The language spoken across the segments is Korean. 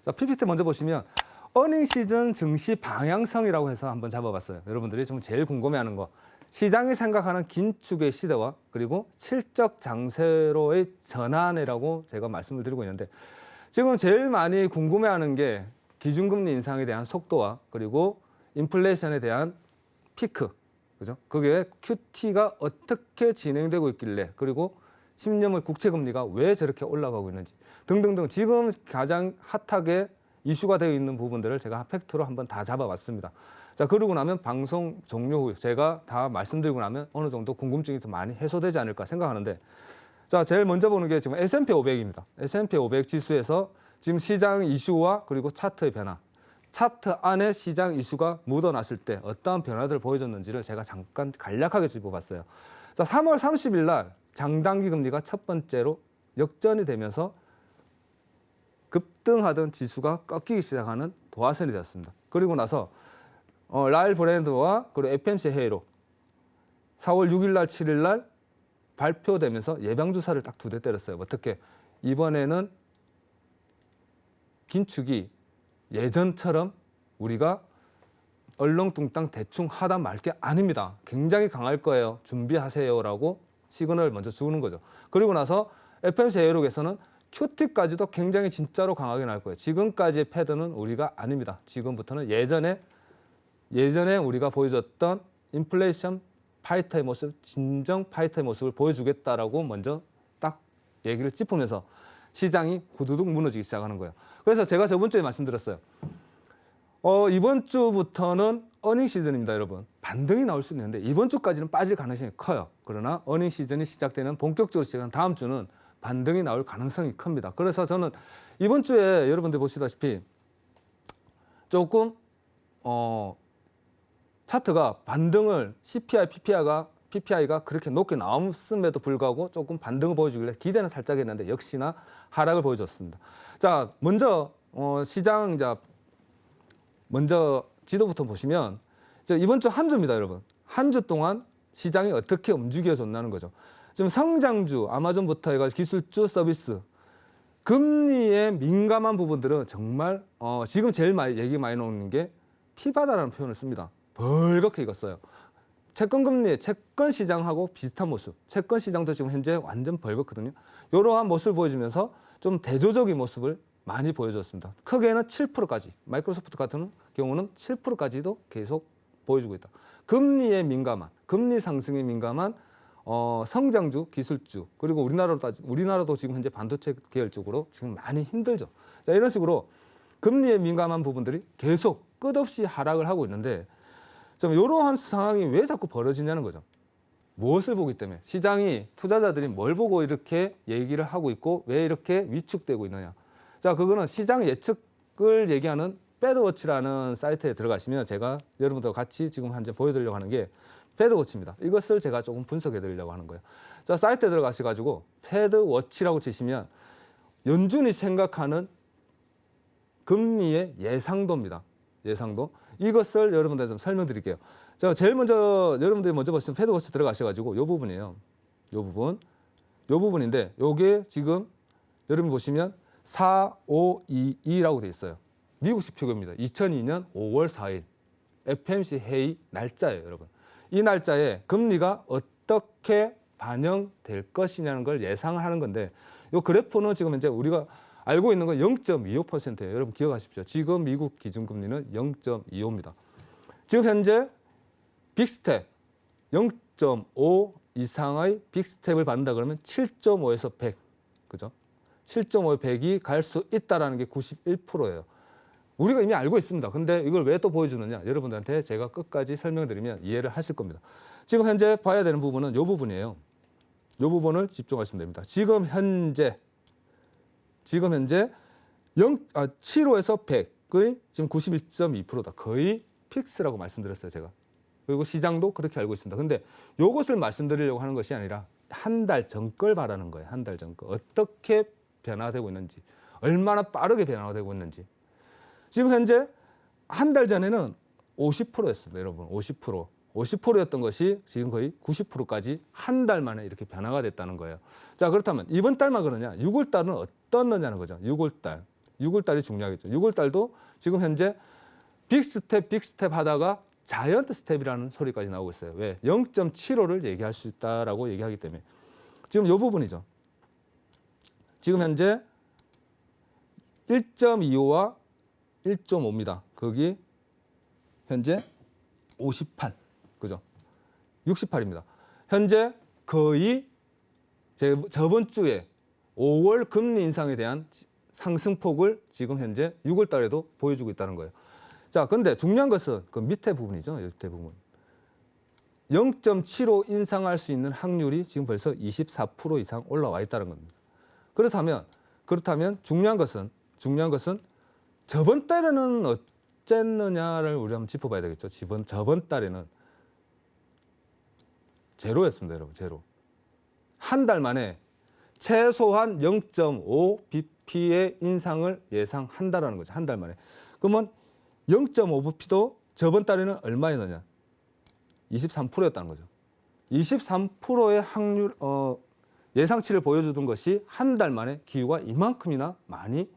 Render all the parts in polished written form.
자, PPT 먼저 보시면 어닝 시즌 증시 방향성이라고 해서 한번 잡아봤어요. 여러분들이 좀 제일 궁금해하는 거. 시장이 생각하는 긴축의 시대와 그리고 실적 장세로의 전환이라고 제가 말씀을 드리고 있는데 지금 제일 많이 궁금해하는 게 기준금리 인상에 대한 속도와 그리고 인플레이션에 대한 피크, 그죠? 그게 QT가 어떻게 진행되고 있길래 그리고 10년물 국채금리가 왜 저렇게 올라가고 있는지 등등등 지금 가장 핫하게 이슈가 되어 있는 부분들을 제가 팩트로 한번 다 잡아봤습니다. 자, 그러고 나면 방송 종료 후 제가 다 말씀드리고 나면 어느 정도 궁금증이 더 많이 해소되지 않을까 생각하는데 자, 제일 먼저 보는 게 지금 S&P 500입니다. S&P 500 지수에서 지금 시장 이슈와 그리고 차트의 변화, 차트 안에 시장 이슈가 묻어났을 때 어떠한 변화들을 보여줬는지를 제가 잠깐 간략하게 짚어봤어요. 자, 3월 30일 날 장단기 금리가 첫 번째로 역전이 되면서 급등하던 지수가 꺾이기 시작하는 도화선이 되었습니다. 그리고 나서 라일 브랜드와 그리고 FMC 회의록 4월 6일 날 7일 날 발표되면서 예방주사를 딱 2대 때렸어요. 어떻게? 이번에는 긴축이 예전처럼 우리가 얼렁뚱땅 대충 하다 말 게 아닙니다. 굉장히 강할 거예요. 준비하세요라고 시그널을 먼저 주는 거죠. 그리고 나서 FMC 회의록에서는 QT까지도 굉장히 진짜로 강하게 나올 거예요. 지금까지의 패드는 우리가 아닙니다. 지금부터는 예전에 우리가 보여줬던 인플레이션 파이터의 모습, 진정 파이터의 모습을 보여주겠다라고 먼저 딱 얘기를 짚으면서 시장이 후두둑 무너지기 시작하는 거예요. 그래서 제가 저번 주에 말씀드렸어요. 이번 주부터는 어닝 시즌입니다, 여러분. 반등이 나올 수 있는데 이번 주까지는 빠질 가능성이 커요. 그러나 어닝 시즌이 시작되는 본격적으로 시작하는 다음 주는 반등이 나올 가능성이 큽니다. 그래서 저는 이번 주에 여러분들 보시다시피 조금 차트가 반등을 CPI, PPI가 그렇게 높게 나왔음에도 불구하고 조금 반등을 보여주길래 기대는 살짝 했는데 역시나 하락을 보여줬습니다. 자, 먼저 시장 먼저 지도부터 보시면 이번 주 한 주입니다, 여러분. 한 주 동안 시장이 어떻게 움직여졌나는 거죠. 지금 성장주, 아마존부터 해가지고 기술주, 서비스, 금리에 민감한 부분들은 정말 지금 제일 얘기 많이 나오는 게 피바다라는 표현을 씁니다. 벌겋게 익었어요. 채권금리, 채권 시장하고 비슷한 모습. 채권 시장도 지금 현재 완전 벌겋거든요. 이러한 모습을 보여주면서 좀 대조적인 모습을 많이 보여줬습니다. 크게는 7%까지, 마이크로소프트 같은 경우는 7%까지도 계속 보여주고 있다. 금리에 민감한, 금리 상승에 민감한 성장주, 기술주, 그리고 우리나라도 지금 현재 반도체 계열 쪽으로 지금 많이 힘들죠. 자, 이런 식으로 금리에 민감한 부분들이 계속 끝없이 하락을 하고 있는데 좀 이러한 상황이 왜 자꾸 벌어지냐는 거죠. 무엇을 보기 때문에 시장이 투자자들이 뭘 보고 이렇게 얘기를 하고 있고 왜 이렇게 위축되고 있느냐. 자, 그거는 시장 예측을 얘기하는 패드워치라는 사이트에 들어가시면 제가 여러분들과 같이 지금 현재 보여드리려고 하는 게 패드워치입니다. 이것을 제가 조금 분석해 드리려고 하는 거예요. 자, 사이트에 들어가셔가지고 패드워치라고 치시면 연준이 생각하는 금리의 예상도입니다. 예상도. 이것을 여러분들한테 좀 설명드릴게요. 자, 제일 먼저 여러분들이 먼저 보시면 패드워치 들어가셔가지고 이 부분이에요. 이 부분인데 이게 지금 여러분 보시면 4522라고 돼 있어요. 미국식 표기입니다. 2002년 5월 4일 FMC 회의 날짜예요, 여러분. 이 날짜에 금리가 어떻게 반영될 것이냐는 걸 예상을 하는 건데 이 그래프는 지금 현재 우리가 알고 있는 건 0.25%예요. 여러분 기억하십시오. 지금 미국 기준금리는 0.25입니다. 지금 현재 빅스텝 0.5 이상의 빅스텝을 받는다 그러면 7.5에서 100, 그죠? 7.5에 100이 갈 수 있다는 게 91%예요. 우리가 이미 알고 있습니다. 근데 이걸 왜 또 보여주느냐? 여러분들한테 제가 끝까지 설명드리면 이해를 하실 겁니다. 지금 현재 봐야 되는 부분은 이 부분이에요. 이 부분을 집중하시면 됩니다. 지금 현재 7호에서 100의 지금 91.2%다. 거의 픽스라고 말씀드렸어요, 제가. 그리고 시장도 그렇게 알고 있습니다. 근데 이것을 말씀드리려고 하는 것이 아니라 한 달 전 걸 바라는 거예요. 한 달 전 거. 어떻게 변화되고 있는지, 얼마나 빠르게 변화되고 있는지. 지금 현재 한 달 전에는 50%였습니다, 여러분. 50%. 50%였던 것이 지금 거의 90%까지 한 달 만에 이렇게 변화가 됐다는 거예요. 자, 그렇다면 이번 달만 그러냐? 6월 달은 어떻느냐는 거죠. 6월 달. 6월달이 중요하겠죠. 6월달도 지금 현재 빅스텝 하다가 자이언트 스텝이라는 소리까지 나오고 있어요. 왜? 0.75를 얘기할 수 있다라고 얘기하기 때문에. 지금 이 부분이죠. 지금 현재 1.25와 1.5입니다. 거기 현재 58, 그죠? 68입니다. 현재 거의 저번 주에 5월 금리 인상에 대한 상승폭을 지금 현재 6월 달에도 보여주고 있다는 거예요. 자, 근데 중요한 것은 그 밑에 부분이죠. 밑에 부분. 0.75 인상할 수 있는 확률이 지금 벌써 24% 이상 올라와 있다는 겁니다. 그렇다면 중요한 것은 저번 달에는 어쨌느냐를 우리 한번 짚어봐야 되겠죠. 저번 달에는 제로였습니다, 여러분. 제로. 한 달 만에 최소한 0.5 bp의 인상을 예상한다라는 거죠. 한 달 만에. 그러면 0.5 bp도 저번 달에는 얼마였느냐? 23%였다는 거죠. 23%의 확률 예상치를 보여주던 것이 한 달 만에 기후가 이만큼이나 많이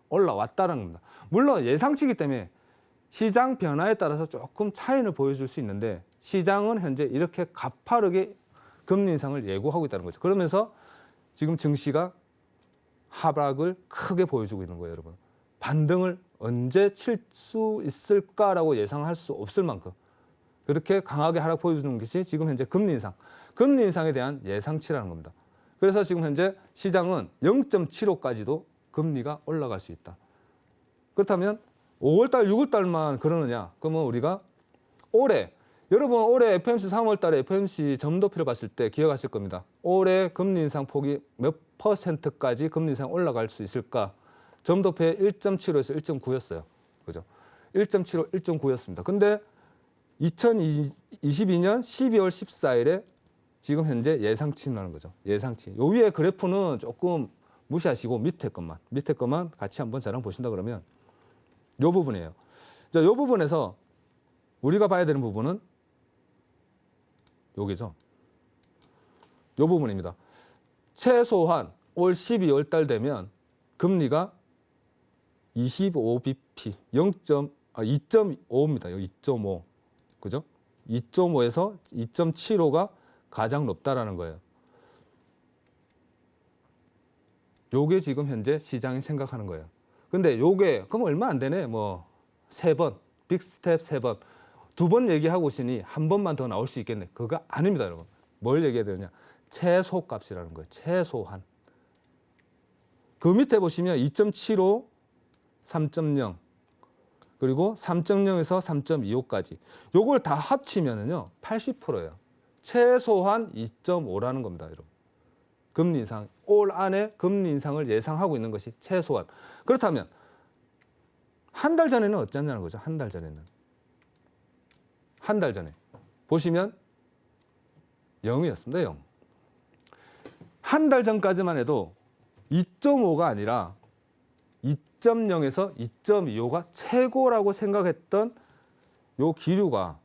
올라왔다는 겁니다. 물론 예상치이기 때문에 시장 변화에 따라서 조금 차이를 보여줄 수 있는데 시장은 현재 이렇게 가파르게 금리 인상을 예고하고 있다는 거죠. 그러면서 지금 증시가 하락을 크게 보여주고 있는 거예요, 여러분. 반등을 언제 칠 수 있을까라고 예상할 수 없을 만큼 그렇게 강하게 하락 보여주는 것이 지금 현재 금리 인상에 대한 예상치라는 겁니다. 그래서 지금 현재 시장은 0.75까지도 금리가 올라갈 수 있다. 그렇다면 5월달, 6월달만 그러느냐? 그러면 우리가 여러분 올해 FOMC 3월달에 FOMC 점도표를 봤을 때 기억하실 겁니다. 올해 금리 인상 폭이 몇 %까지 금리 인상 올라갈 수 있을까? 점도표에 1.75에서 1.9였어요. 그죠? 1.75, 1.9였습니다. 근데 2022년 12월 14일에 지금 현재 예상치라는 거죠. 예상치. 요 위에 그래프는 조금 무시하시고 밑에 것만 같이 한번 저랑 보신다 그러면 요 부분이에요. 자, 요 부분에서 우리가 봐야 되는 부분은 여기죠. 요 부분입니다. 최소한 올 12월 달 되면 금리가 25bp, 2.5입니다. 2.5. 그죠? 2.5에서 2.75가 가장 높다라는 거예요. 요게 지금 현재 시장이 생각하는 거예요. 근데 요게 그럼 얼마 안 되네. 뭐 3번, 빅스텝 3번. 2번 얘기하고 있으니 한 번만 더 나올 수 있겠네. 그거 아닙니다, 여러분. 뭘 얘기해야 되느냐? 최소값이라는 거예요. 최소한. 그 밑에 보시면 2.75, 3.0 그리고 3.0에서 3.25까지. 요걸 다 합치면은요 80%예요. 최소한 2.5라는 겁니다, 여러분. 금리 인상, 올 안에 금리 인상을 예상하고 있는 것이 최소한. 그렇다면 한 달 전에는 어땠냐는 거죠. 한 달 전에 보시면 0이었습니다. 0. 한 달 전까지만 해도 2.5가 아니라 2.0에서 2.25가 최고라고 생각했던 요 기류가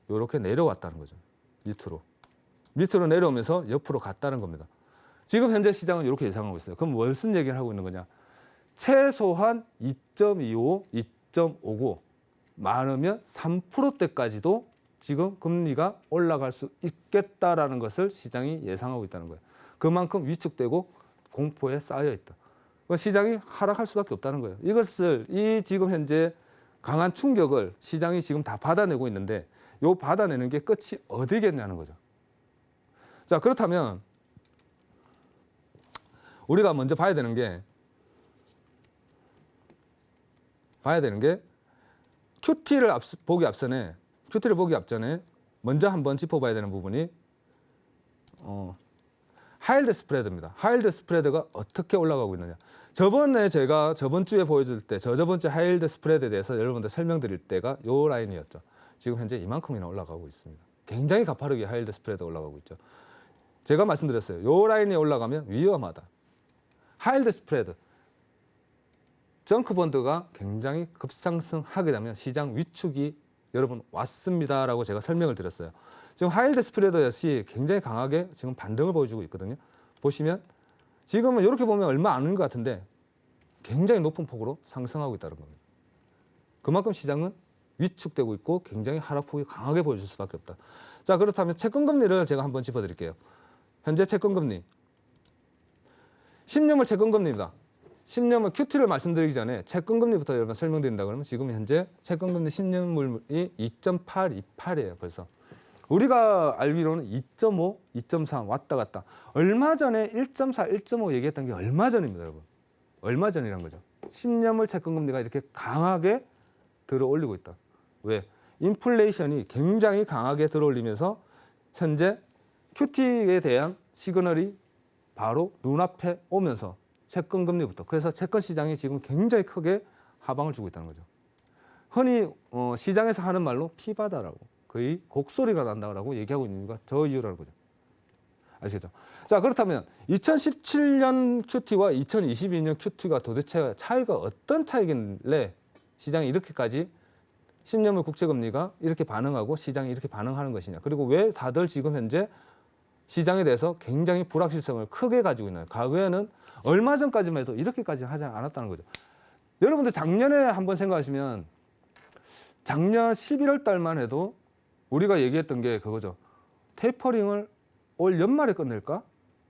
이렇게 내려왔다는 거죠. 밑으로 내려오면서 옆으로 갔다는 겁니다. 지금 현재 시장은 이렇게 예상하고 있어요. 그럼 무슨 얘기를 하고 있는 거냐? 최소한 2.25, 2.59 많으면 3%대까지도 지금 금리가 올라갈 수 있겠다라는 것을 시장이 예상하고 있다는 거예요. 그만큼 위축되고 공포에 쌓여 있다. 시장이 하락할 수밖에 없다는 거예요. 이 지금 현재 강한 충격을 시장이 지금 다 받아내고 있는데 요 받아내는 게 끝이 어디겠냐는 거죠. 자, 그렇다면 우리가 먼저 봐야 되는 게 QT를 보기 앞전에 먼저 한번 짚어봐야 되는 부분이 하이힐드 스프레드입니다. 하이힐드 스프레드가 어떻게 올라가고 있느냐. 제가 저번 주에 보여줄 때 저번 주 하이힐드 스프레드에 대해서 여러분들 설명드릴 때가 요 라인이었죠. 지금 현재 이만큼이나 올라가고 있습니다. 굉장히 가파르게 하이힐드 스프레드가 올라가고 있죠. 제가 말씀드렸어요. 요 라인이 올라가면 위험하다. 하이힐드 스프레드. 정크본드가 굉장히 급상승하게 되면 시장 위축이 여러분 왔습니다라고 제가 설명을 드렸어요. 지금 하이힐드 스프레드 역시 굉장히 강하게 지금 반등을 보여주고 있거든요. 보시면 지금은 이렇게 보면 얼마 안 오는 것 같은데 굉장히 높은 폭으로 상승하고 있다는 겁니다. 그만큼 시장은 위축되고 있고 굉장히 하락폭이 강하게 보여줄 수밖에 없다. 자, 그렇다면 채권금리를 제가 한번 짚어드릴게요. 현재 채권금리 10년물 채권금리입니다. 10년물 QT를 말씀드리기 전에 채권금리부터 여러분 설명드린다 그러면 지금 현재 채권금리 10년물이 2.828이에요. 벌써. 우리가 알기로는 2.5, 2.3 왔다 갔다. 얼마 전에 1.4, 1.5 얘기했던 게 얼마 전입니다, 여러분. 얼마 전이란 거죠. 10년물 채권금리가 이렇게 강하게 들어올리고 있다. 왜? 인플레이션이 굉장히 강하게 들어올리면서 현재 QT에 대한 시그널이 바로 눈앞에 오면서 채권금리부터, 그래서 채권 시장이 지금 굉장히 크게 하방을 주고 있다는 거죠. 흔히 시장에서 하는 말로 피바다라고, 거의 곡소리가 난다고 얘기하고 있는 이유가 저 이유라는 거죠. 아시겠죠? 자, 그렇다면 2017년 QT와 2022년 QT가 도대체 차이가 어떤 차이길래 시장이 이렇게까지 10년물 국채금리가 이렇게 반응하고 시장이 이렇게 반응하는 것이냐. 그리고 왜 다들 지금 현재 시장에 대해서 굉장히 불확실성을 크게 가지고 있나요? 과거에는 얼마 전까지만 해도 이렇게까지 하지 않았다는 거죠. 여러분들 작년에 한번 생각하시면 작년 11월 달만 해도 우리가 얘기했던 게 그거죠. 테이퍼링을 올 연말에 끝낼까?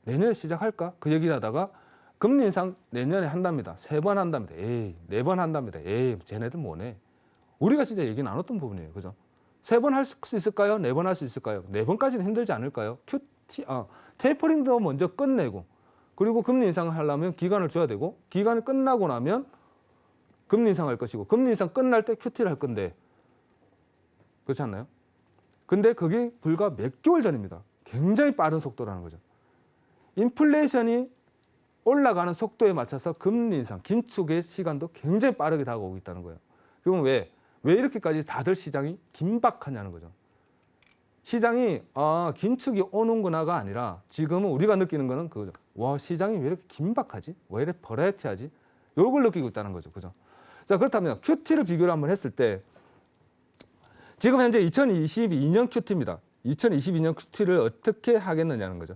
내년에 시작할까? 그 얘기를 하다가 금리 인상 내년에 한답니다. 3번 한답니다. 에이, 4번 한답니다. 에이, 쟤네들 뭐네. 우리가 진짜 얘기 나눴던 부분이에요. 그죠? 3번 할 수 있을까요? 4번 할 수 있을까요? 4번까지는 힘들지 않을까요? 테이퍼링도 먼저 끝내고, 그리고 금리 인상을 하려면 기간을 줘야 되고, 기간이 끝나고 나면 금리 인상할 것이고, 금리 인상 끝날 때 QT를 할 건데, 그렇지 않나요? 근데 그게 불과 몇 개월 전입니다. 굉장히 빠른 속도라는 거죠. 인플레이션이 올라가는 속도에 맞춰서 금리 인상, 긴축의 시간도 굉장히 빠르게 다가오고 있다는 거예요. 그러면 왜 이렇게까지 다들 시장이 긴박하냐는 거죠. 시장이 긴축이 오는구나가 아니라 지금은 우리가 느끼는 거는 그거죠. 와, 시장이 왜 이렇게 긴박하지? 왜 이렇게 버라이어티하지? 이걸 느끼고 있다는 거죠. 그죠? 자, 그렇다면 QT를 비교를 한번 했을 때 지금 현재 2022년 QT입니다. 2022년 QT를 어떻게 하겠느냐는 거죠.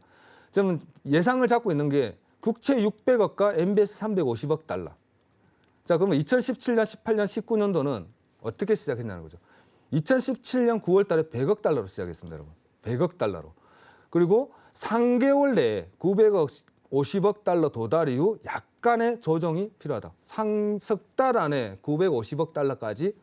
좀 예상을 잡고 있는 게 국채 600억과 MBS 350억 달러. 자, 그러면 2017년, 18년, 19년도는 어떻게 시작했냐는 거죠. 2017년 9월 달에 100억 달러로 시작했습니다, 여러분. 100억 달러로. 그리고 3개월 내에 900억, 50억 달러 도달 이후 약간의 조정이 필요하다. 석 달 안에 950억 달러까지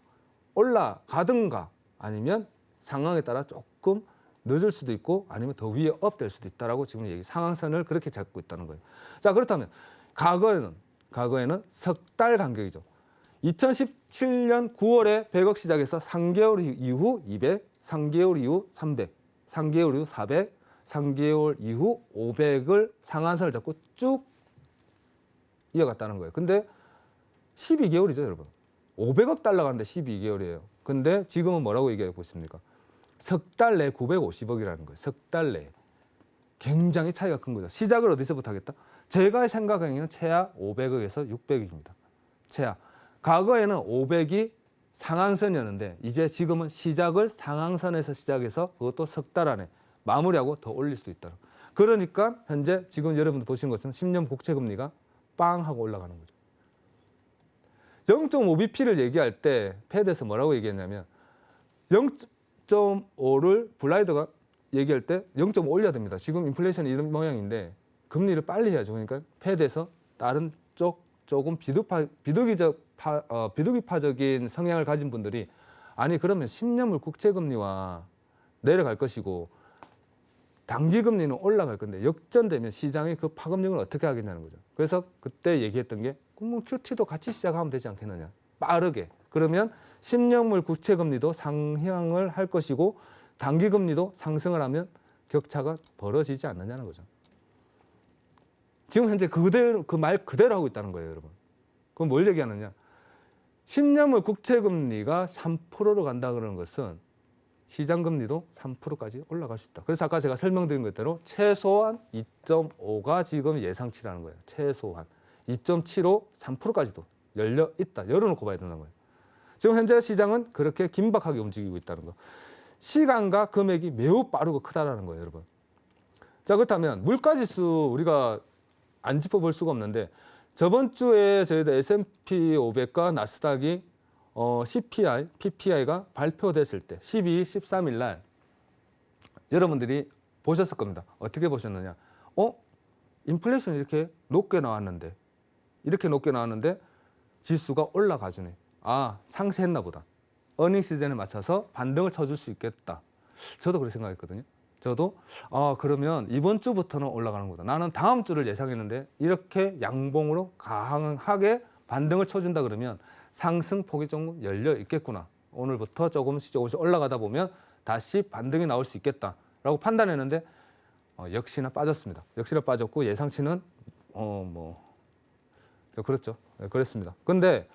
올라가든가 아니면 상황에 따라 조금 늦을 수도 있고 아니면 더 위에 업 될 수도 있다라고 지금 상황선을 그렇게 잡고 있다는 거예요. 자, 그렇다면 과거에는 석 달 간격이죠. 2017년 9월에 100억 시작해서 3개월 이후 200, 3개월 이후 300, 3개월 이후 400, 3개월 이후 500을 상한선을 잡고 쭉 이어갔다는 거예요. 근데 12개월이죠, 여러분. 500억 달러 가는데 12개월이에요. 근데 지금은 뭐라고 얘기하고 있습니까? 석 달 내 950억이라는 거예요. 석 달 내. 굉장히 차이가 큰 거죠. 시작을 어디서부터 하겠다? 제가 생각하기에는 최하 500억에서 600억입니다. 최하. 과거에는 500이 상한선이었는데 이제 지금은 시작을 상한선에서 시작해서 그것도 석 달 안에 마무리하고 더 올릴 수도 있다. 그러니까 현재 지금 여러분들 보시는 것은 10년 국채금리가 빵 하고 올라가는 거죠. 0.5bp를 얘기할 때 패드에서 뭐라고 얘기했냐면 0.5를 블라이더가 얘기할 때 0.5 올려야 됩니다. 지금 인플레이션이 이런 모양인데 금리를 빨리 해야죠. 그러니까 패드에서 다른 쪽 조금 비둘기파적인 성향을 가진 분들이 아니 그러면 10년물 국채금리와 내려갈 것이고 단기금리는 올라갈 건데 역전되면 시장의 그 파급력을 어떻게 하겠냐는 거죠. 그래서 그때 얘기했던 게 그럼 QT도 같이 시작하면 되지 않겠느냐. 빠르게. 그러면 10년물 국채금리도 상향을 할 것이고 단기금리도 상승을 하면 격차가 벌어지지 않느냐는 거죠. 지금 현재 그 말 그대로 하고 있다는 거예요, 여러분. 그럼 뭘 얘기하느냐? 10년물 국채금리가 3%로 간다 그러는 것은 시장금리도 3%까지 올라갈 수 있다. 그래서 아까 제가 설명드린 것대로 최소한 2.5가 지금 예상치라는 거예요. 최소한 2.75, 3%까지도 열려 있다. 열어놓고 봐야 된다는 거예요. 지금 현재 시장은 그렇게 긴박하게 움직이고 있다는 거. 시간과 금액이 매우 빠르고 크다라는 거예요, 여러분. 자, 그렇다면 물가지수 우리가 안 짚어볼 수가 없는데 저번 주에 저희들 S&P 500과 나스닥이 CPI, PPI가 발표됐을 때 12, 13일 날 여러분들이 보셨을 겁니다. 어떻게 보셨느냐? 인플레이션이 이렇게 높게 나왔는데 지수가 올라가 주네. 아, 상세했나 보다. 어닝 시즌에 맞춰서 반등을 쳐줄 수 있겠다. 저도 그렇게 생각했거든요. 저도 그러면 이번 주부터는 올라가는 거다. 나는 다음 주를 예상했는데 이렇게 양봉으로 강하게 반등을 쳐준다 그러면 상승폭이 조금 열려 있겠구나. 오늘부터 조금씩 올라가다 보면 다시 반등이 나올 수 있겠다라고 판단했는데 역시나 빠졌습니다. 역시나 빠졌고 예상치는 그렇죠. 네, 그랬습니다. 근데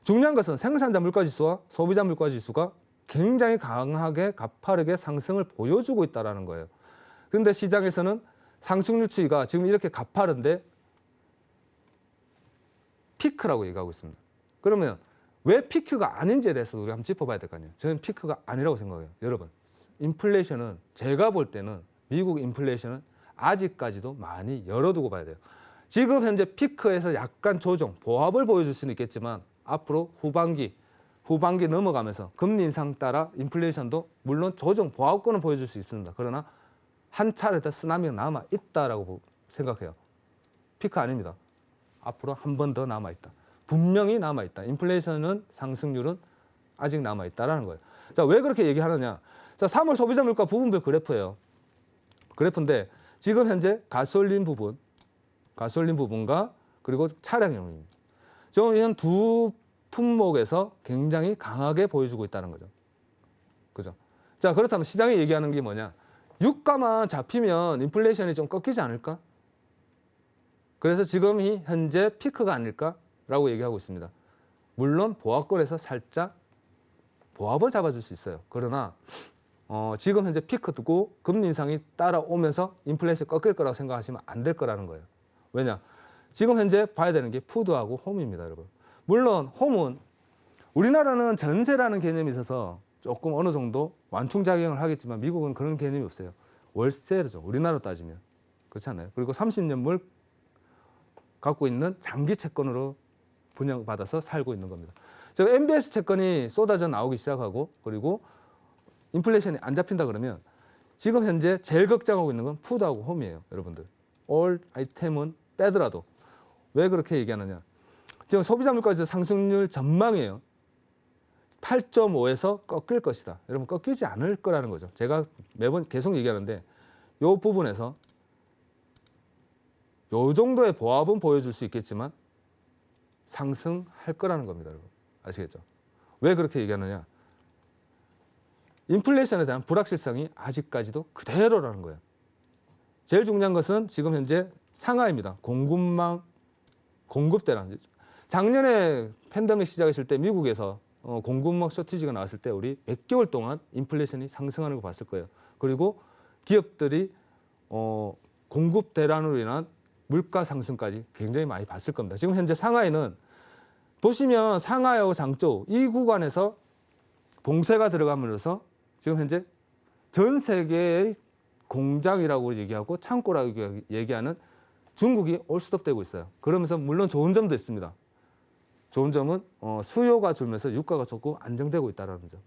중요한 것은 생산자 물가지수와 소비자 물가지수가 굉장히 강하게 가파르게 상승을 보여주고 있다는 거예요. 그런데 시장에서는 상승률 추이가 지금 이렇게 가파른데 피크라고 얘기하고 있습니다. 그러면 왜 피크가 아닌지에 대해서 우리 한번 짚어봐야 될 거 아니에요. 저는 피크가 아니라고 생각해요. 여러분, 인플레이션은 제가 볼 때는 미국 인플레이션은 아직까지도 많이 열어두고 봐야 돼요. 지금 현재 피크에서 약간 조정, 보합을 보여줄 수는 있겠지만 앞으로 후반기 넘어가면서 금리 인상 따라 인플레이션도 물론 조정, 보합권은 보여줄 수 있습니다. 그러나 한 차례 더 쓰나미가 남아있다라고 생각해요. 피크 아닙니다. 앞으로 한 번 더 남아있다. 분명히 남아있다. 인플레이션은 상승률은 아직 남아있다라는 거예요. 자, 왜 그렇게 얘기하느냐. 자, 3월 소비자 물가 부분별 그래프예요. 그래프인데 지금 현재 가솔린 부분과 그리고 차량용입니다. 저는 두 품목에서 굉장히 강하게 보여주고 있다는 거죠. 그죠? 자, 그렇다면 시장이 얘기하는 게 뭐냐? 유가만 잡히면 인플레이션이 좀 꺾이지 않을까? 그래서 지금이 현재 피크가 아닐까라고 얘기하고 있습니다. 물론 보합권에서 살짝 보합을 잡아줄 수 있어요. 그러나 지금 현재 피크 두고 금리 인상이 따라오면서 인플레이션 꺾일 거라고 생각하시면 안 될 거라는 거예요. 왜냐? 지금 현재 봐야 되는 게 푸드하고 홈입니다, 여러분. 물론 홈은 우리나라는 전세라는 개념이 있어서 조금 어느 정도 완충작용을 하겠지만 미국은 그런 개념이 없어요. 월세죠. 우리나라로 따지면. 그렇지 않아요? 그리고 30년물 갖고 있는 장기 채권으로 분양받아서 살고 있는 겁니다. 저 MBS 채권이 쏟아져 나오기 시작하고 그리고 인플레이션이 안 잡힌다 그러면 지금 현재 제일 걱정하고 있는 건 푸드하고 홈이에요, 여러분들. 올 아이템은 빼더라도. 왜 그렇게 얘기하느냐. 지금 소비자 물가지수 상승률 전망이에요. 8.5에서 꺾일 것이다. 여러분, 꺾이지 않을 거라는 거죠. 제가 매번 계속 얘기하는데 이 부분에서 이 정도의 보합은 보여줄 수 있겠지만 상승할 거라는 겁니다, 여러분. 아시겠죠? 왜 그렇게 얘기하느냐. 인플레이션에 대한 불확실성이 아직까지도 그대로라는 거예요. 제일 중요한 것은 지금 현재 상하입니다. 공급망, 공급대란. 작년에 팬데믹 시작했을 때 미국에서 공급망 쇼티지가 나왔을 때 우리 몇 개월 동안 인플레이션이 상승하는 거 봤을 거예요. 그리고 기업들이 공급 대란으로 인한 물가 상승까지 굉장히 많이 봤을 겁니다. 지금 현재 상하이는 보시면 상하이하고 장저우 이 구간에서 봉쇄가 들어감으로써 지금 현재 전 세계의 공장이라고 얘기하고 창고라고 얘기하는 중국이 올스톱되고 있어요. 그러면서 물론 좋은 점도 있습니다. 좋은 점은 수요가 줄면서 유가가 조금 안정되고 있다는 점.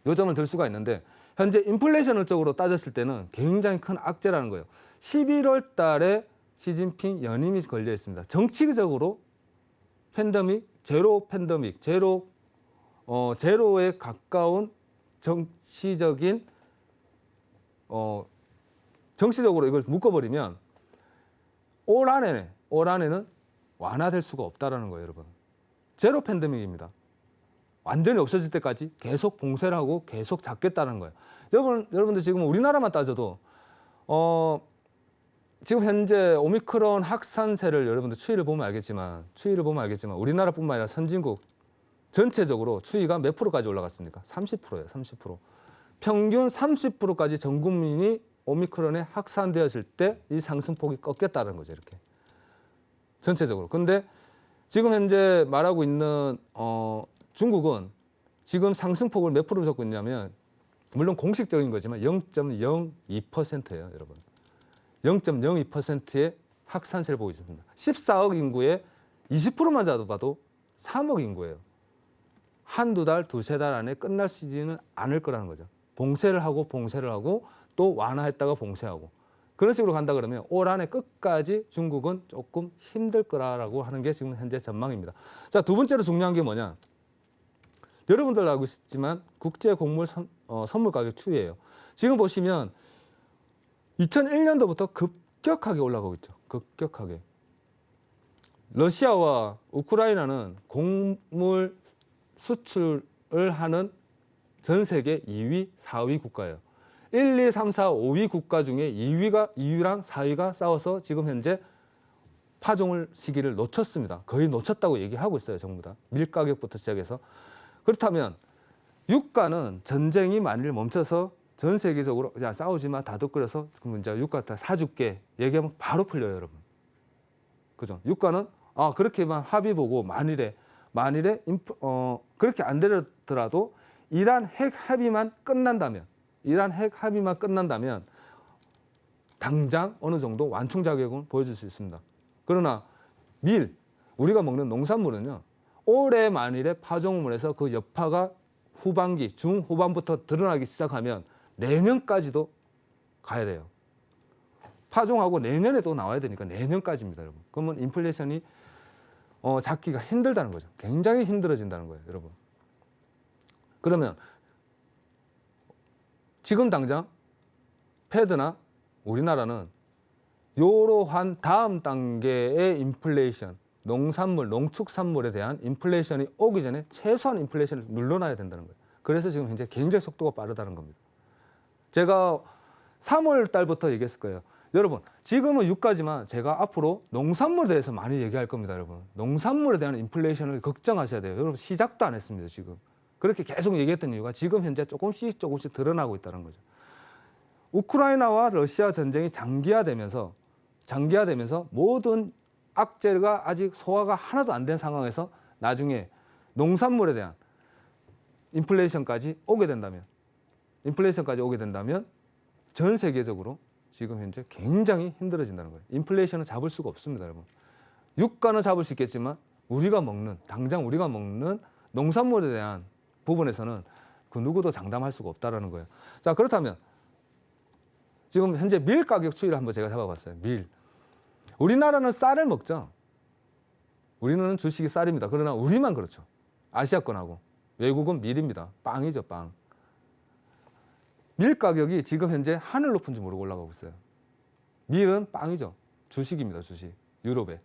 이 점을 들 수가 있는데 현재 인플레이션 쪽으로 따졌을 때는 굉장히 큰 악재라는 거예요. 11월 달에 시진핑 연임이 걸려 있습니다. 정치적으로 팬데믹, 제로에 가까운 정치적인 정치적으로 이걸 묶어버리면 올 안에는 완화될 수가 없다라는 거예요, 여러분. 제로 팬데믹입니다. 완전히 없어질 때까지 계속 봉쇄를 하고 계속 잡겠다는 거예요. 여러분들 지금 우리나라만 따져도 지금 현재 오미크론 확산세를 여러분들 추이를 보면 알겠지만 우리나라뿐만 아니라 선진국 전체적으로 추이가 몇 프로까지 올라갔습니까? 30%예요, 30%. 평균 30%까지 전 국민이 오미크론에 확산되었을 때 이 상승폭이 꺾였다는 거죠, 이렇게. 전체적으로. 근데 지금 현재 말하고 있는 중국은 지금 상승폭을 몇 프로 잡고 있냐면 물론 공식적인 거지만 0.02%예요, 여러분. 0.02%의 확산세를 보이고 있습니다. 14억 인구의 20%만 잡아도 3억 인구예요. 한두 달, 두세 달 안에 끝날 수 있지는 않을 거라는 거죠. 봉쇄를 하고 또 완화했다가 봉쇄하고 그런 식으로 간다 그러면 올 한해 끝까지 중국은 조금 힘들 거라고 하는 게 지금 현재 전망입니다. 자, 두 번째로 중요한 게 뭐냐? 여러분들 알고 있지만 국제 곡물 선물 가격 추이예요. 지금 보시면 2001년도부터 급격하게 올라가고 있죠. 급격하게. 러시아와 우크라이나는 곡물 수출을 하는 전 세계 2위, 4위 국가예요. 1, 2, 3, 4, 5위 국가 중에 2위랑 4위가 싸워서 지금 현재 파종 시기를 놓쳤습니다. 거의 놓쳤다고 얘기하고 있어요. 전부 다. 밀 가격부터 시작해서. 그렇다면 유가는 전쟁이 만일 멈춰서 전 세계적으로 야, 싸우지 마, 다독거려서 그럼 이제 유가 다 사줄게 얘기하면 바로 풀려요, 여러분. 그죠? 유가는 그렇게만 합의 보고 만일에 그렇게 안 되더라도 이란 핵 합의만 끝난다면 당장 어느 정도 완충 작용을 보여줄 수 있습니다. 그러나 우리가 먹는 농산물은요. 올해 만일에 파종을 해서 그 여파가 후반기, 중후반부터 드러나기 시작하면 내년까지도 가야 돼요. 파종하고 내년에 또 나와야 되니까 내년까지입니다, 여러분. 그러면 인플레이션이 잡기가 힘들다는 거죠. 굉장히 힘들어진다는 거예요, 여러분. 그러면 지금 당장 패드나 우리나라는 이러한 다음 단계의 인플레이션, 농산물, 농축산물에 대한 인플레이션이 오기 전에 최소한 인플레이션을 눌러놔야 된다는 거예요. 그래서 지금 현재 굉장히 속도가 빠르다는 겁니다. 제가 3월 달부터 얘기했을 거예요. 여러분, 지금은 유가지만 제가 앞으로 농산물에 대해서 많이 얘기할 겁니다, 여러분. 농산물에 대한 인플레이션을 걱정하셔야 돼요. 여러분, 시작도 안 했습니다, 지금. 그렇게 계속 얘기했던 이유가 지금 현재 조금씩 드러나고 있다는 거죠. 우크라이나와 러시아 전쟁이 장기화되면서 모든 악재가 아직 소화가 하나도 안 된 상황에서 나중에 농산물에 대한 인플레이션까지 오게 된다면 전 세계적으로 지금 현재 굉장히 힘들어진다는 거예요. 인플레이션은 잡을 수가 없습니다, 여러분. 유가는 잡을 수 있겠지만 당장 우리가 먹는 농산물에 대한 부분에서는 그 누구도 장담할 수가 없다라는 거예요. 자, 그렇다면 지금 현재 밀 가격 추이를 한번 제가 잡아봤어요. 밀. 우리나라는 쌀을 먹죠. 우리는 주식이 쌀입니다. 그러나 우리만 그렇죠. 아시아권하고. 외국은 밀입니다. 빵이죠, 빵. 밀 가격이 지금 현재 하늘 높은 줄 모르고 올라가고 있어요. 밀은 빵이죠. 주식입니다, 주식. 유럽에.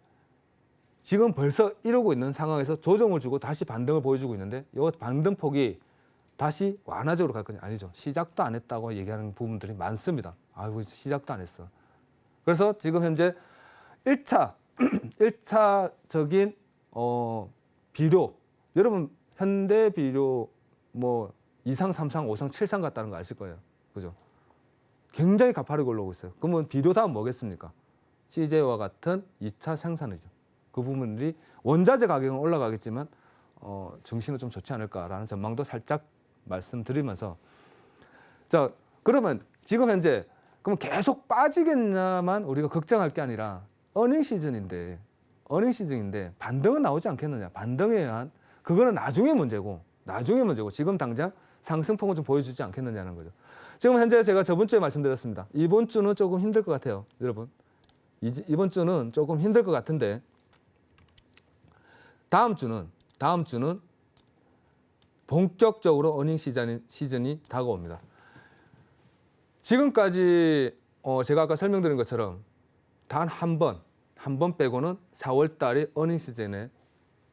지금 벌써 이러고 있는 상황에서 조정을 주고 다시 반등을 보여주고 있는데 이 반등폭이 다시 완화적으로 갈 건지 아니죠. 시작도 안 했다고 얘기하는 부분들이 많습니다. 아이고, 시작도 안 했어. 그래서 지금 현재 1차적인 비료, 여러분 현대 비료 뭐 2상, 3상, 5상, 7상 같다는 거 아실 거예요. 그죠? 굉장히 가파르게 올라오고 있어요. 그러면 비료 다음 뭐겠습니까? CJ와 같은 2차 생산이죠. 그 부분들이 원자재 가격은 올라가겠지만 정신은 좀 좋지 않을까라는 전망도 살짝 말씀드리면서, 자, 그러면 지금 현재 그럼 계속 빠지겠냐만 우리가 걱정할 게 아니라 어닝 시즌인데 반등은 나오지 않겠느냐. 반등에 의한 그거는 나중에 문제고 지금 당장 상승폭은 좀 보여주지 않겠느냐는 거죠. 지금 현재 제가 저번 주에 말씀드렸습니다. 이번 주는 조금 힘들 것 같아요, 여러분. 이번 주는 조금 힘들 것 같은데 다음 주는 본격적으로 어닝 시즌이 다가옵니다. 지금까지 제가 아까 설명드린 것처럼 단 한 번 빼고는 4월 달에 어닝 시즌에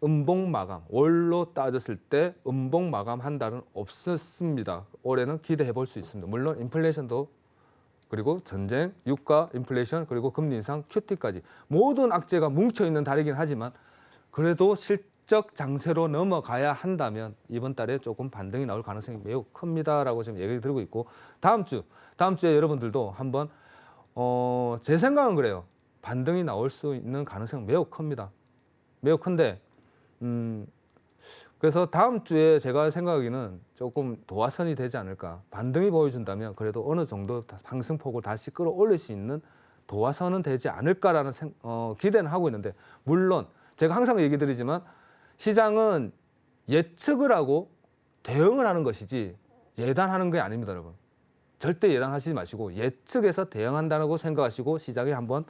음봉 마감, 월로 따졌을 때 음봉 마감 한 달은 없었습니다. 올해는 기대해 볼 수 있습니다. 물론 인플레이션도, 그리고 전쟁, 유가, 인플레이션, 그리고 금리 인상, QT까지 모든 악재가 뭉쳐있는 달이긴 하지만 그래도 실적 장세로 넘어가야 한다면 이번 달에 조금 반등이 나올 가능성이 매우 큽니다라고 지금 얘기를 드리고 있고, 다음 주에 여러분들도 한번 제 생각은 그래요. 반등이 나올 수 있는 가능성이 매우 큽니다. 매우 큰데 그래서 다음 주에 제가 생각하기는 조금 도화선이 되지 않을까. 반등이 보여준다면 그래도 어느 정도 상승폭을 다시 끌어올릴 수 있는 도와서는 되지 않을까라는 기대는 하고 있는데, 물론 제가 항상 얘기 드리지만 시장은 예측을 하고 대응을 하는 것이지 예단하는 게 아닙니다, 여러분. 절대 예단하시지 마시고 예측해서 대응한다고 생각하시고 시장에 한번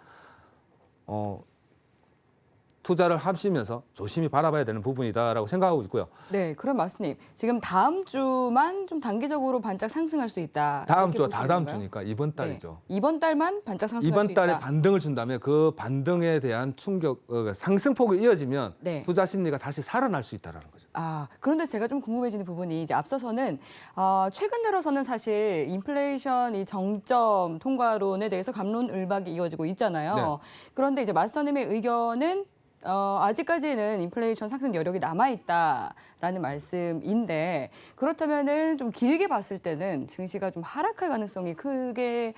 투자를 하시면서 조심히 바라봐야 되는 부분이다라고 생각하고 있고요. 네, 그럼 마스님 지금 다음 주만 좀 단기적으로 반짝 상승할 수 있다. 다음 이렇게 주가 보시는 다다음 건가요? 주니까 이번 달이죠. 네, 이번 달만 반짝 상승할 수 이번 있다. 달에 반등을 준다면 그 반등에 대한 충격, 상승폭이 이어지면 네. 투자 심리가 다시 살아날 수 있다는 거죠. 그런데 제가 좀 궁금해지는 부분이 이제 앞서서는 최근 들어서는 사실 인플레이션 이 정점 통과론에 대해서 갑론을박이 이어지고 있잖아요. 네. 그런데 이제 마스터님의 의견은 아직까지는 인플레이션 상승 여력이 남아있다라는 말씀인데, 그렇다면은 좀 길게 봤을 때는 증시가 좀 하락할 가능성이 크게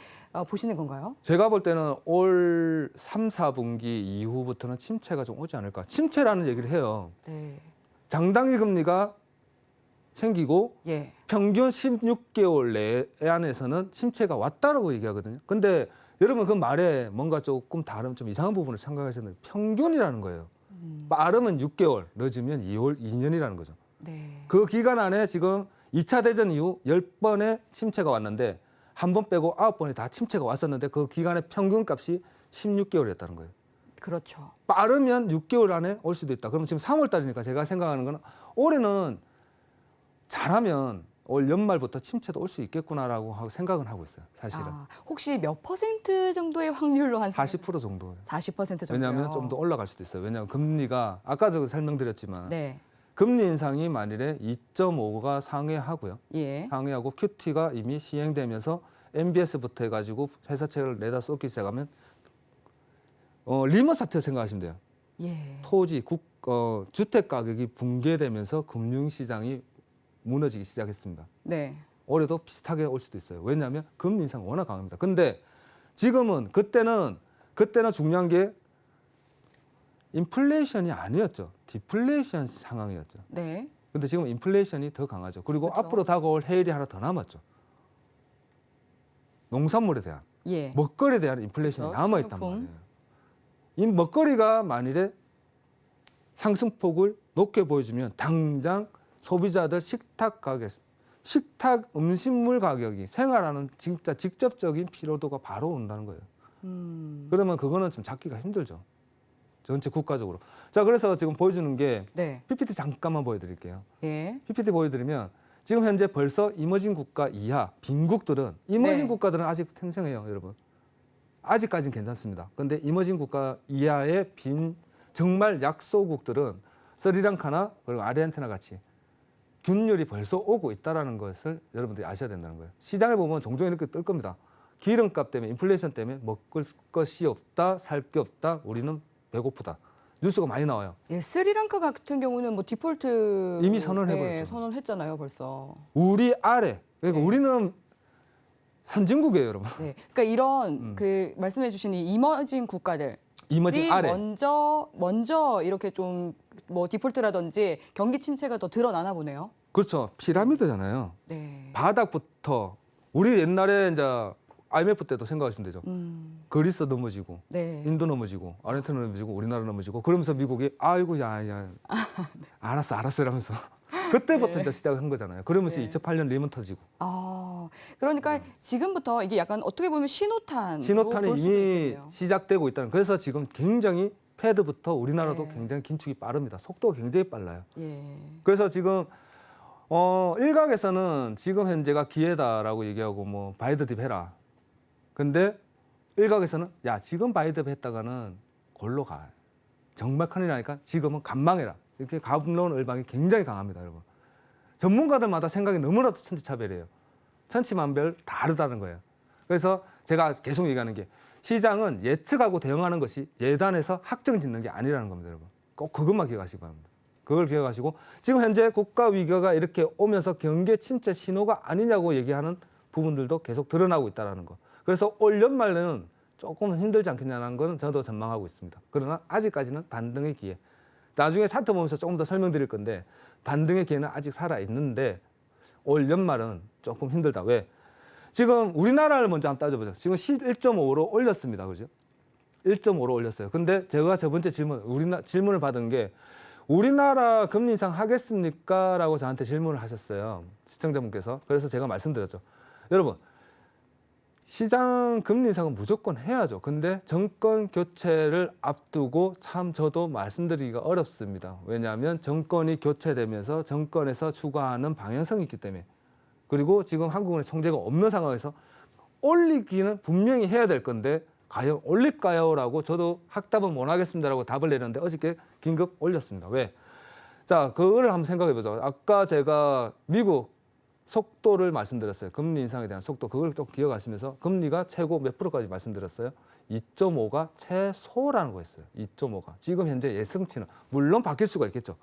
보시는 건가요? 제가 볼 때는 올 3, 4분기 이후부터는 침체가 좀 오지 않을까. 침체라는 얘기를 해요. 네. 장단기 금리가 생기고 예. 평균 16개월 내 안에서는 침체가 왔다라고 얘기하거든요. 근데 여러분 그 말에 뭔가 조금 다른 좀 이상한 부분을 생각하셨는데 평균이라는 거예요. 빠르면 6개월, 늦으면 2년이라는 거죠. 네. 그 기간 안에 지금 2차 대전 이후 10번의 침체가 왔는데 한 번 빼고 9번이 다 침체가 왔었는데 그 기간의 평균값이 16개월이었다는 거예요. 그렇죠. 빠르면 6개월 안에 올 수도 있다. 그럼 지금 3월 달이니까 제가 생각하는 거는 올해는 잘하면 올 연말부터 침체도 올 수 있겠구나라고 생각은 하고 있어요. 사실은. 혹시 몇 퍼센트 정도의 확률로 한 40% 정도. 40% 정도요? 왜냐하면 좀 더 올라갈 수도 있어요. 왜냐하면 금리가 아까도 설명드렸지만 네. 금리 인상이 만일에 2.5가 상회하고요. 예. 상회하고 QT가 이미 시행되면서 MBS부터 해가지고 회사채를 내다 쏟기 시작하면 리먼 사태 생각하시면 돼요. 예. 토지, 주택 가격이 붕괴되면서 금융시장이 무너지기 시작했습니다. 네. 올해도 비슷하게 올 수도 있어요. 왜냐하면 금리 인상 워낙 강합니다. 근데 지금은 그때는 중요한 게 인플레이션이 아니었죠. 디플레이션 상황이었죠. 네. 근데 지금 인플레이션이 더 강하죠. 그리고 그렇죠. 앞으로 다가올 해일이 하나 더 남았죠. 농산물에 대한, 예. 먹거리에 대한 인플레이션이 그렇죠. 남아있단 식료품. 말이에요. 이 먹거리가 만일에 상승폭을 높게 보여주면 당장 소비자들 식탁 음식물 가격이 생활하는 진짜 직접적인 피로도가 바로 온다는 거예요. 그러면 그거는 좀 잡기가 힘들죠. 전체 국가적으로. 자, 그래서 지금 보여주는 게 네. PPT 잠깐만 보여드릴게요. 예. PPT 보여드리면 지금 현재 벌써 이머징 국가 이하 빈국들은 이머징 네. 국가들은 아직 생생해요, 여러분. 아직까지는 괜찮습니다. 근데 이머징 국가 이하의 정말 약소국들은 스리랑카나 그리고 아르헨티나 같이 균열이 벌써 오고 있다는 것을 여러분들이 아셔야 된다는 거예요. 시장에 보면 종종 이렇게 뜰 겁니다. 기름값 때문에 인플레이션 때문에 먹을 것이 없다, 살 게 없다, 우리는 배고프다. 뉴스가 많이 나와요. 예, 스리랑카 같은 경우는 뭐 디폴트 이미 선언해버렸죠. 네, 선언했잖아요, 벌써. 우리 아래. 그러니까 네. 우리는 선진국이에요, 여러분. 네. 그러니까 이런 그 말씀해주신 이 이머징 국가들 이머징 아래. 먼저 이렇게 좀 뭐 디폴트라든지 경기 침체가 더 드러나나 보네요. 그렇죠. 피라미드잖아요. 네. 바닥부터 우리 옛날에 이제 IMF 때도 생각하시면 되죠. 그리스 넘어지고, 네. 인도 넘어지고, 아르헨티나 넘어지고, 우리나라 넘어지고, 그러면서 미국이 아이고 야, 알았어 이러면서 그때부터 네. 이제 시작한 거잖아요. 그러면서 네. 2008년 리먼 터지고. 그러니까 지금부터 이게 약간 어떻게 보면 신호탄. 신호탄이 이미 시작되고 있다는. 그래서 지금 굉장히 패드부터 우리나라도 네. 굉장히 긴축이 빠릅니다. 속도가 굉장히 빨라요. 예. 그래서 지금 일각에서는 지금 현재가 기회다라고 얘기하고 뭐 바이드립 해라. 근데 일각에서는 야 지금 바이드립 했다가는 골로 가. 정말 큰일 나니까 지금은 간망해라. 이렇게 갑론을박이 굉장히 강합니다, 여러분. 전문가들마다 생각이 너무나도 천지차별이에요. 천지만별 다르다는 거예요. 그래서 제가 계속 얘기하는 게 시장은 예측하고 대응하는 것이 예단해서 확정 짓는 게 아니라는 겁니다, 여러분. 꼭 그것만 기억하시기 바랍니다. 그걸 기억하시고 지금 현재 국가 위기가 이렇게 오면서 경기 침체 신호가 아니냐고 얘기하는 부분들도 계속 드러나고 있다는 거. 그래서 올 연말에는 조금 힘들지 않겠냐는 건 저도 전망하고 있습니다. 그러나 아직까지는 반등의 기회. 나중에 차트 보면서 조금 더 설명드릴 건데 반등의 기회는 아직 살아있는데 올 연말은 조금 힘들다. 왜? 지금 우리나라를 먼저 한번 따져보자. 지금 1.5로 올렸습니다. 그죠? 1.5로 올렸어요. 근데 제가 저번째 질문을 받은 게 우리나라 금리 인상 하겠습니까? 라고 저한테 질문을 하셨어요. 시청자분께서. 그래서 제가 말씀드렸죠. 여러분, 시장 금리 인상은 무조건 해야죠. 근데 정권 교체를 앞두고 참 저도 말씀드리기가 어렵습니다. 왜냐하면 정권이 교체되면서 정권에서 추구하는 방향성이 있기 때문에, 그리고 지금 한국은행 총재가 없는 상황에서 올리기는 분명히 해야 될 건데 과연 올릴까요? 라고 저도 확답은 못 하겠습니다라고 답을 내렸는데 어저께 긴급 올렸습니다. 왜? 자, 그거를 한번 생각해 보죠. 아까 제가 미국 속도를 말씀드렸어요. 금리 인상에 대한 속도. 그걸 좀 기억하시면서 금리가 최고 몇 프로까지 말씀드렸어요? 2.5가 최소라는 거였어요. 2.5가. 지금 현재 예상치는 물론 바뀔 수가 있겠죠.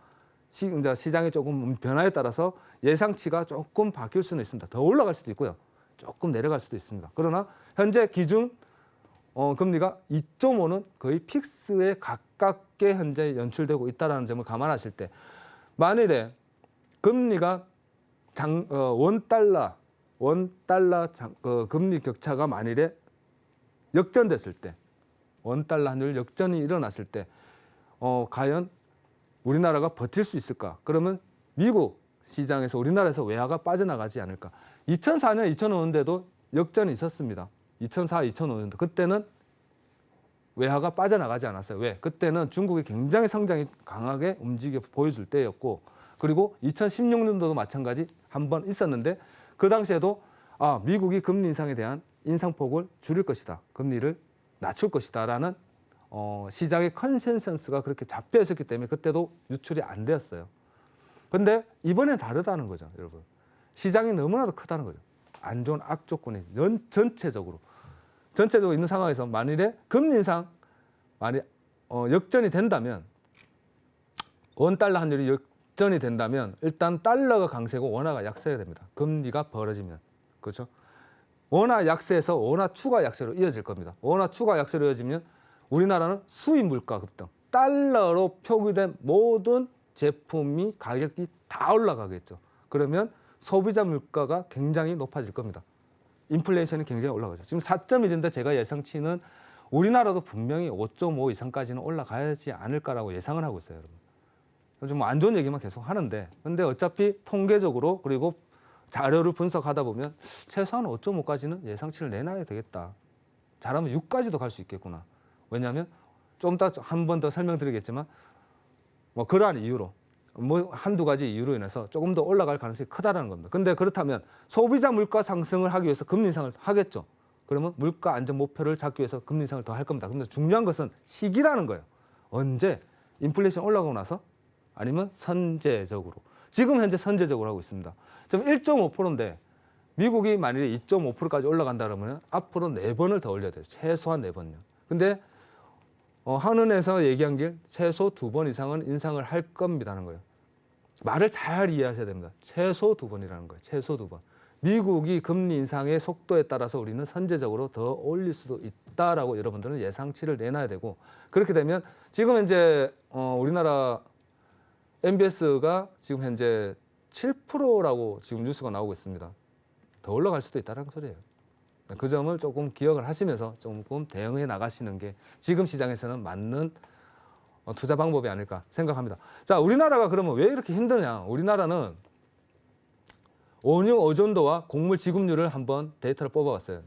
시장이 조금 변화에 따라서 예상치가 조금 바뀔 수는 있습니다. 더 올라갈 수도 있고요. 조금 내려갈 수도 있습니다. 그러나 현재 기준 금리가 2.5는 거의 픽스에 가깝게 현재 연출되고 있다는 점을 감안하실 때 만일에 금리가 원달러 금리 격차가 만일에 역전됐을 때, 원달러 환율 역전이 일어났을 때 과연 우리나라가 버틸 수 있을까? 그러면 미국 시장에서 우리나라에서 외화가 빠져나가지 않을까? 2004년, 2005년대도 역전이 있었습니다. 2004, 2005년도 그때는 외화가 빠져나가지 않았어요. 왜? 그때는 중국이 굉장히 성장이 강하게 보여줄 때였고, 그리고 2016년도도 마찬가지 한 번 있었는데 그 당시에도 미국이 금리 인상에 대한 인상폭을 줄일 것이다. 금리를 낮출 것이다라는 시장의 컨센서스가 그렇게 잡혀 있었기 때문에 그때도 유출이 안 되었어요. 근데 이번엔 다르다는 거죠, 여러분. 시장이 너무나도 크다는 거죠. 안 좋은 악조건이 전체적으로 있는 상황에서 만일에 금리 인상 역전이 된다면, 원달러 환율이 역전이 된다면 일단 달러가 강세고 원화가 약세가 됩니다. 금리가 벌어지면. 그렇죠? 원화 약세에서 원화 추가 약세로 이어질 겁니다. 원화 추가 약세로 이어지면 우리나라는 수입 물가 급등, 달러로 표기된 모든 제품이 가격이 다 올라가겠죠. 그러면 소비자 물가가 굉장히 높아질 겁니다. 인플레이션이 굉장히 올라가죠. 지금 4.1인데 제가 예상치는 우리나라도 분명히 5.5 이상까지는 올라가지 않을까라고 예상을 하고 있어요, 여러분. 좀 안 좋은 얘기만 계속 하는데, 근데 어차피 통계적으로 그리고 자료를 분석하다 보면 최소한 5.5까지는 예상치를 내놔야 되겠다. 잘하면 6까지도 갈 수 있겠구나. 왜냐하면 좀 이따 한 번 더 설명드리겠지만 그러한 이유로 한두 가지 이유로 인해서 조금 더 올라갈 가능성이 크다라는 겁니다. 근데 그렇다면 소비자 물가 상승을 하기 위해서 금리 인상을 하겠죠. 그러면 물가 안정 목표를 잡기 위해서 금리 인상을 더 할 겁니다. 근데 중요한 것은 시기라는 거예요. 언제? 인플레이션 올라가고 나서? 아니면 선제적으로. 지금 현재 선제적으로 하고 있습니다. 지금 1.5%인데 미국이 만일에 2.5%까지 올라간다 그러면 앞으로 4번을 더 올려야 돼요. 최소한 4번요. 근데 한은에서 얘기한 게 최소 2번 이상은 인상을 할 겁니다는 거예요. 말을 잘 이해하셔야 됩니다. 최소 2번이라는 거예요. 최소 2번. 미국이 금리 인상의 속도에 따라서 우리는 선제적으로 더 올릴 수도 있다라고 여러분들은 예상치를 내놔야 되고, 그렇게 되면 지금 현재 우리나라 MBS가 지금 현재 7%라고 지금 뉴스가 나오고 있습니다. 더 올라갈 수도 있다는 소리예요. 그 점을 조금 기억을 하시면서 조금 대응해 나가시는 게 지금 시장에서는 맞는 투자 방법이 아닐까 생각합니다. 자, 우리나라가 그러면 왜 이렇게 힘드냐? 우리나라는 원유 의존도와 곡물 지급률을 한번 데이터를 뽑아봤어요.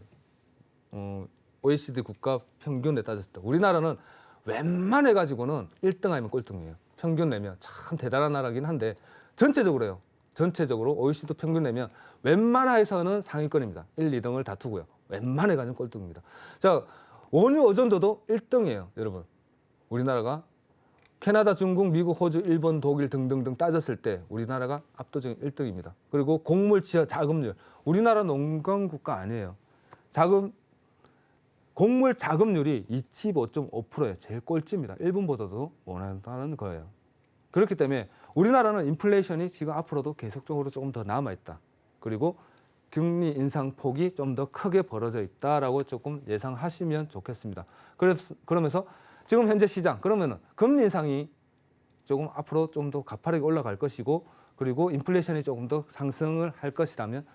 OECD 국가 평균에 따졌을 때 우리나라는 웬만해 가지고는 1등 아니면 꼴등이에요. 평균 내면 참 대단한 나라긴 한데 전체적으로요. 전체적으로 OECD 평균 내면 웬만해서는 상위권입니다. 1, 2등을 다투고요. 웬만해 가지고 꼴등입니다. 자, 원유 의존도도 1등이에요, 여러분. 우리나라가 캐나다, 중국, 미국, 호주, 일본, 독일 등등등 따졌을 때 우리나라가 압도적인 1등입니다. 그리고 곡물 자급률. 우리나라 농경 국가 아니에요. 곡물 자급률이 25.5%예요. 제일 꼴찌입니다. 일본보다도 원한다는 거예요. 그렇기 때문에 우리나라는 인플레이션이 지금 앞으로도 계속적으로 조금 더 남아있다. 그리고 금리 인상 폭이 좀 더 크게 벌어져 있다라고 조금 예상하시면 좋겠습니다. 그러면서 지금 현재 시장, 그러면은 금리 인상이 조금 앞으로 좀 더 가파르게 올라갈 것이고, 그리고 인플레이션이 조금 더 상승을 할 것이라면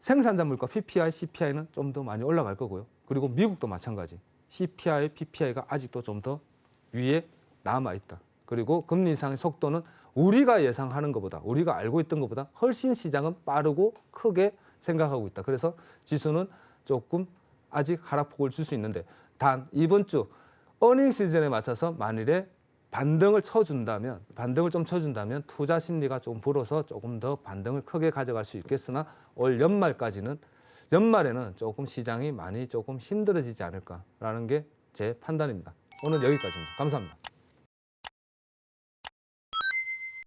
생산자 물가 PPI, CPI는 좀 더 많이 올라갈 거고요. 그리고 미국도 마찬가지. CPI, PPI가 아직도 좀 더 위에 남아 있다. 그리고 금리 인상의 속도는 우리가 예상하는 것보다, 우리가 알고 있던 것보다 훨씬 시장은 빠르고 크게 생각하고 있다. 그래서 지수는 조금 아직 하락폭을 줄 수 있는데, 단 이번 주 어닝 시즌에 맞춰서 만일에 반등을 좀 쳐준다면 투자 심리가 좀 불어서 조금 더 반등을 크게 가져갈 수 있겠으나 올 연말에는 조금 시장이 많이 조금 힘들어지지 않을까라는 게 제 판단입니다. 오늘 여기까지입니다. 감사합니다.